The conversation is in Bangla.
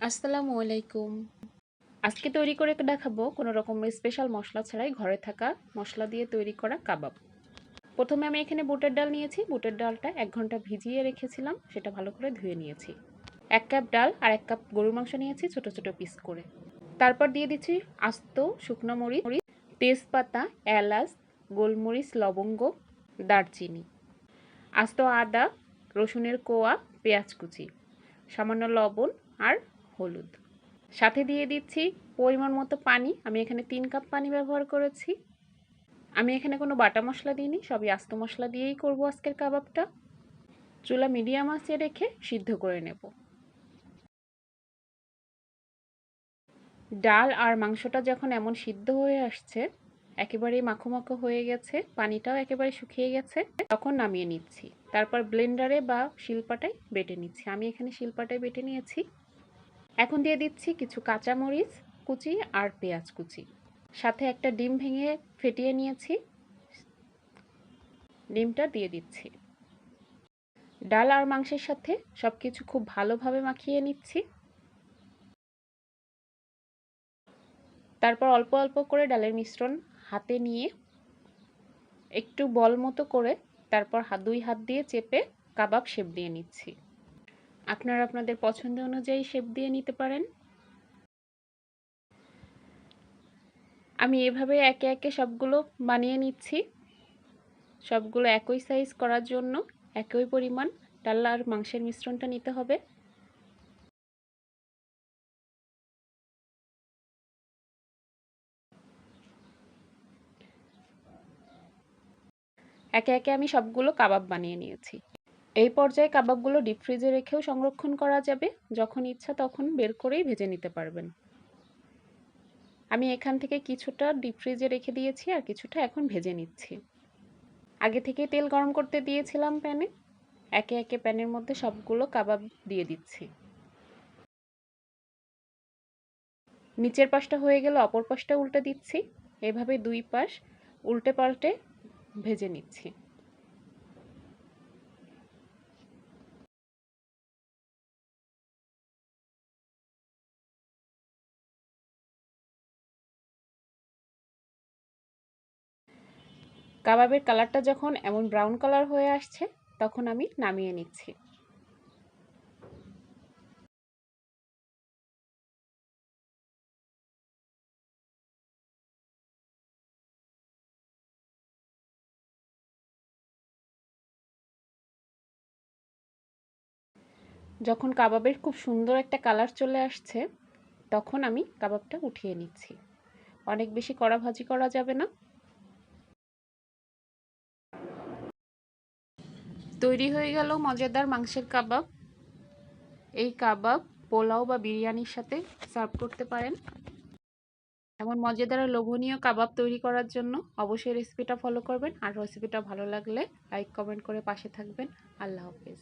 আসসালামু আলাইকুম। আজকে তৈরি করে দেখাবো কোনো রকমের স্পেশাল মশলা ছাড়াই ঘরে থাকা মশলা দিয়ে তৈরি করা কাবাব। প্রথমে আমি এখানে বুটের ডাল নিয়েছি। বুটের ডালটা ১ ঘন্টা ভিজিয়ে রেখেছিলাম, সেটা ভালো করে ধুয়ে নিয়েছি। ১ কাপ ডাল আর ১ কাপ গরুর মাংস নিয়েছি ছোট ছোট পিস করে। তারপর দিয়ে দিচ্ছি আস্ত শুকনো মরিচ, তেজপাতা, এলাচ, গোলমরিচ, লবঙ্গ, দারচিনি, আস্ত আদা, রসুনের কোয়া, পেঁয়াজ কুচি, সামান্য লবণ আর হলুদ। সাথে দিয়ে দিচ্ছি পরিমাণ মতো পানি। আমি এখানে ৩ কাপ পানি ব্যবহার করেছি। আমি এখানে কোনো বাটা মশলা দিইনি, সবই আস্ত মশলা দিয়েই করব আজকের কাবাবটা। চুলা মিডিয়াম আঁচে রেখে সিদ্ধ করে নেব। ডাল আর মাংসটা যখন এমন সিদ্ধ হয়ে আসছে, একেবারেই মাখো মাখো হয়ে গেছে, পানিটাও একেবারে শুকিয়ে গেছে, তখন নামিয়ে নিচ্ছি। তারপর ব্লেন্ডারে বা শিলপাটায় বেটে নিচ্ছি। আমি এখানে শিলপাটায় বেটে নিয়েছি। এখন দিয়ে দিচ্ছি কিছু কাঁচামরিচ কুচি আর পেঁয়াজ কুচি। সাথে একটা ডিম ভেঙে ফেটিয়ে নিয়েছি, ডিমটা দিয়ে দিচ্ছি। ডাল আর মাংসের সাথে সবকিছু খুব ভালোভাবে মাখিয়ে নিচ্ছি। তারপর অল্প অল্প করে ডালের মিশ্রণ হাতে নিয়ে একটু বল মতো করে তারপর দুই হাত দিয়ে চেপে কাবাব শেপ দিয়ে নিচ্ছি। আপনারা আপনাদের পছন্দ অনুযায়ী শেপ দিয়ে নিতে পারেন। আমি এভাবে একে একে সবগুলো বানিয়ে নিচ্ছি। সবগুলো একই সাইজ করার জন্য একই পরিমাণ ডাল আর মাংসের মিশ্রণটা নিতে হবে। একে একে আমি সবগুলো কাবাব বানিয়ে নিয়েছি। এই পর্যায়ে কাবাবগুলো ডিপ ফ্রিজে রেখেও সংরক্ষণ করা যাবে, যখন ইচ্ছা তখন বের করেই ভেজে নিতে পারবেন। আমি এখান থেকে কিছুটা ডিপ ফ্রিজে রেখে দিয়েছি আর কিছুটা এখন ভেজে নিচ্ছি। আগে থেকেই তেল গরম করতে দিয়েছিলাম প্যানে। একে একে প্যানের মধ্যে সবগুলো কাবাব দিয়ে দিচ্ছি। নিচের পাশটা হয়ে গেলে অপর পাশটা উল্টে দিচ্ছি। এভাবে দুই পাশ উল্টে পাল্টে ভেজে নিচ্ছি। কাবাবের কালারটা যখন এমন ব্রাউন কালার হয়ে আসছে, তখন আমি নামিয়ে নিচ্ছি। যখন কাবাবের খুব সুন্দর একটা কালার চলে আসছে, তখন আমি কাবাবটা উঠিয়ে নিচ্ছি। অনেক বেশি কড়া ভাজি করা যাবে না। তৈরি হয়ে গেল মজাদার মাংসের কাবাব। এই কাবাব পোলাও বা বিরিয়ানির সাথে সার্ভ করতে পারেন। এমন মজাদার আর লোভনীয় কাবাব তৈরি করার জন্য অবশ্যই রেসিপিটা ফলো করবেন। আর রেসিপিটা ভালো লাগলে লাইক কমেন্ট করে পাশে থাকবেন। আল্লাহ হাফেজ।